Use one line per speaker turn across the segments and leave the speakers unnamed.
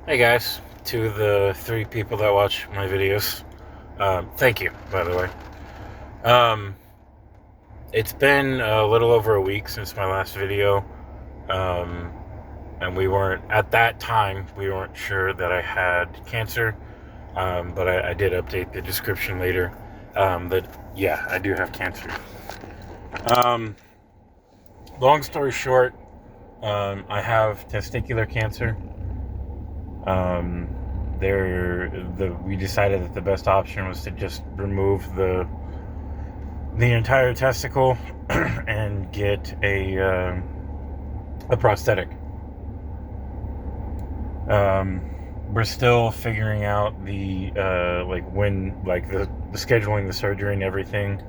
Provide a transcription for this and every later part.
Hey guys, to the 3 people that watch my videos, thank you, by the way. Um, it's been a little over a week since my last video, um, and at that time, we weren't sure that I had cancer, but I did update the description later, that, yeah, I do have cancer. Um, Long story short, I have testicular cancer. Um, we decided that the best option was to just remove the entire testicle and get a prosthetic. Um, we're still figuring out the scheduling the surgery and everything.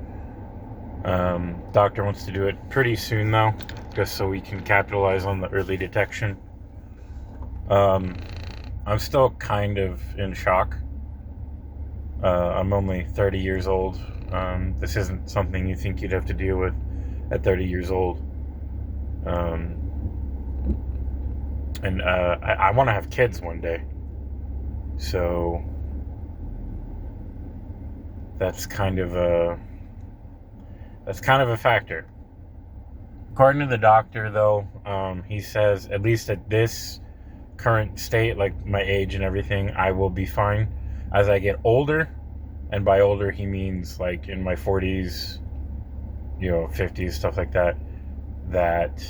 Doctor wants to do it pretty soon though, just so we can capitalize on the early detection. Um, I'm still kind of in shock. I'm only 30 years old. This isn't something you think you'd have to deal with at 30 years old. Um, and I want to have kids one day. So that's kind of a factor. According to the doctor, though, he says at least at this current state, like my age and everything, I will be fine. As I get older, and by older he means like in my 40s, 50s, stuff like that. That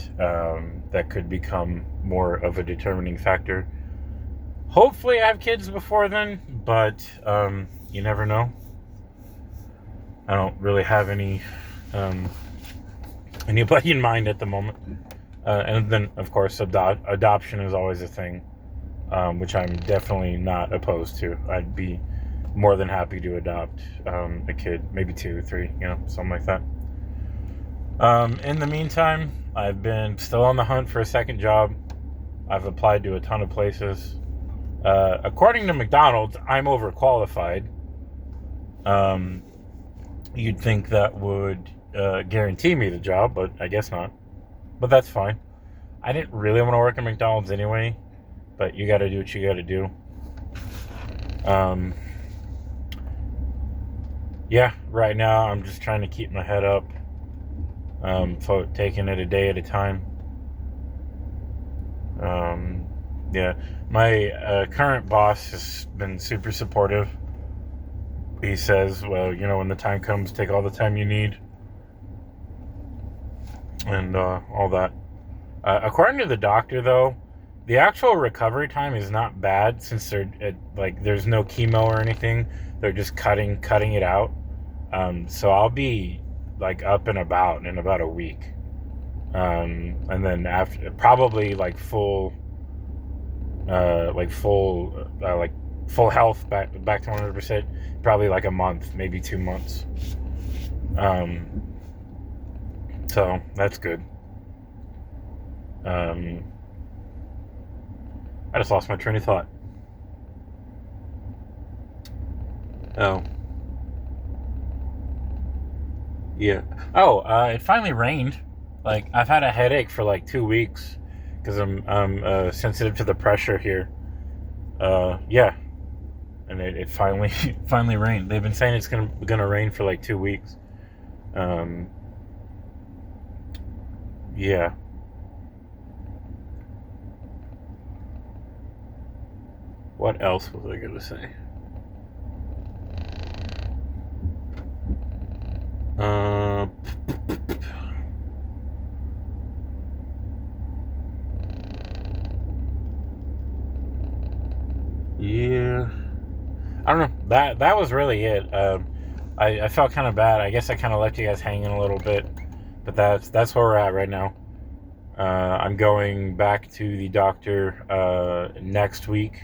could become more of a determining factor. Hopefully, I have kids before then, but you never know. I don't really have anybody in mind at the moment. And then, of course, adoption is always a thing, which I'm definitely not opposed to. I'd be more than happy to adopt a kid, maybe 2, 3, something like that. In the meantime, I've been still on the hunt for a second job. I've applied to a ton of places. According to McDonald's, I'm overqualified. You'd think that would guarantee me the job, but I guess not. But that's fine. I didn't really want to work at McDonald's anyway, but you got to do what you got to do. Yeah, right now I'm just trying to keep my head up, taking it a day at a time. Yeah, my current boss has been super supportive. He says, well, when the time comes, take all the time you need, and all that. According to the doctor, though, the actual recovery time is not bad since there's no chemo or anything. They're just cutting it out. So I'll be like up and about in about a week, and then after probably like full health, back to 100%. Probably like a month, maybe 2 months. So that's good. I just lost my train of thought. Oh, yeah. Oh, it finally rained. Like I've had a headache for like 2 weeks because I'm sensitive to the pressure here. Yeah, and it finally finally rained. They've been saying it's gonna rain for like 2 weeks. Um, yeah. What else was I gonna say? Uh, yeah. I don't know. That was really it. I felt kind of bad. I guess I kind of left you guys hanging a little bit, but that's where we're at right now. I'm going back to the doctor next week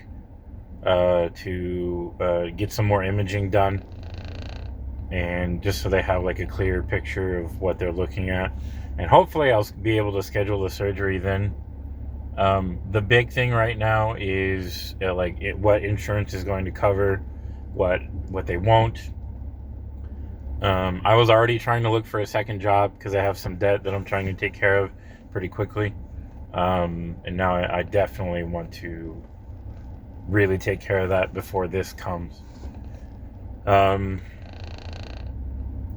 to get some more imaging done, and just so they have like a clear picture of what they're looking at, and hopefully I'll be able to schedule the surgery then. The big thing right now is what insurance is going to cover, what they won't. I was already trying to look for a second job because I have some debt that I'm trying to take care of pretty quickly. And now I definitely want to really take care of that before this comes.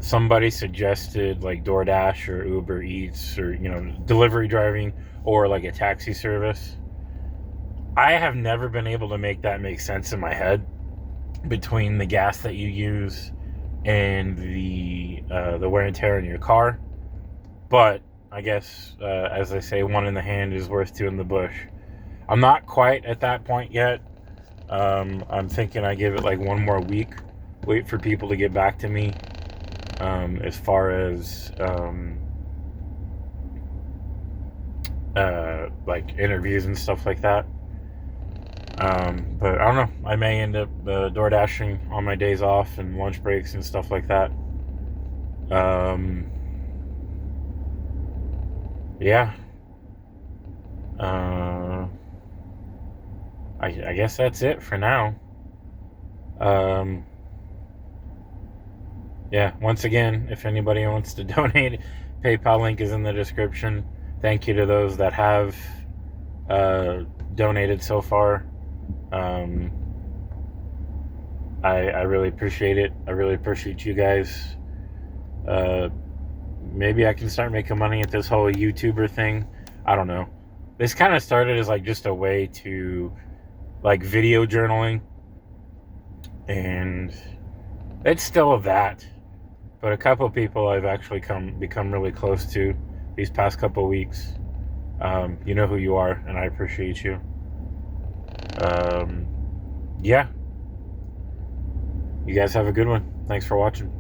Somebody suggested like DoorDash or Uber Eats or, delivery driving or like a taxi service. I have never been able to make that make sense in my head between the gas that you use and the wear and tear in your car. But I guess, as they say, one in the hand is worth two in the bush. I'm not quite at that point yet. I'm thinking I give it like one more week, wait for people to get back to me as far as like interviews and stuff like that. But I don't know. I may end up door dashing on my days off and lunch breaks and stuff like that. Yeah. I guess that's it for now. Yeah, once again, if anybody wants to donate, PayPal link is in the description. Thank you to those that have donated so far. I really appreciate it. I really appreciate you guys. Maybe I can start making money at this whole YouTuber thing. I don't know. This kind of started as like just a way to like video journaling, and it's still that, but a couple people I've actually become really close to these past couple weeks. You know who you are, and I appreciate you. Yeah. You guys have a good one. Thanks for watching.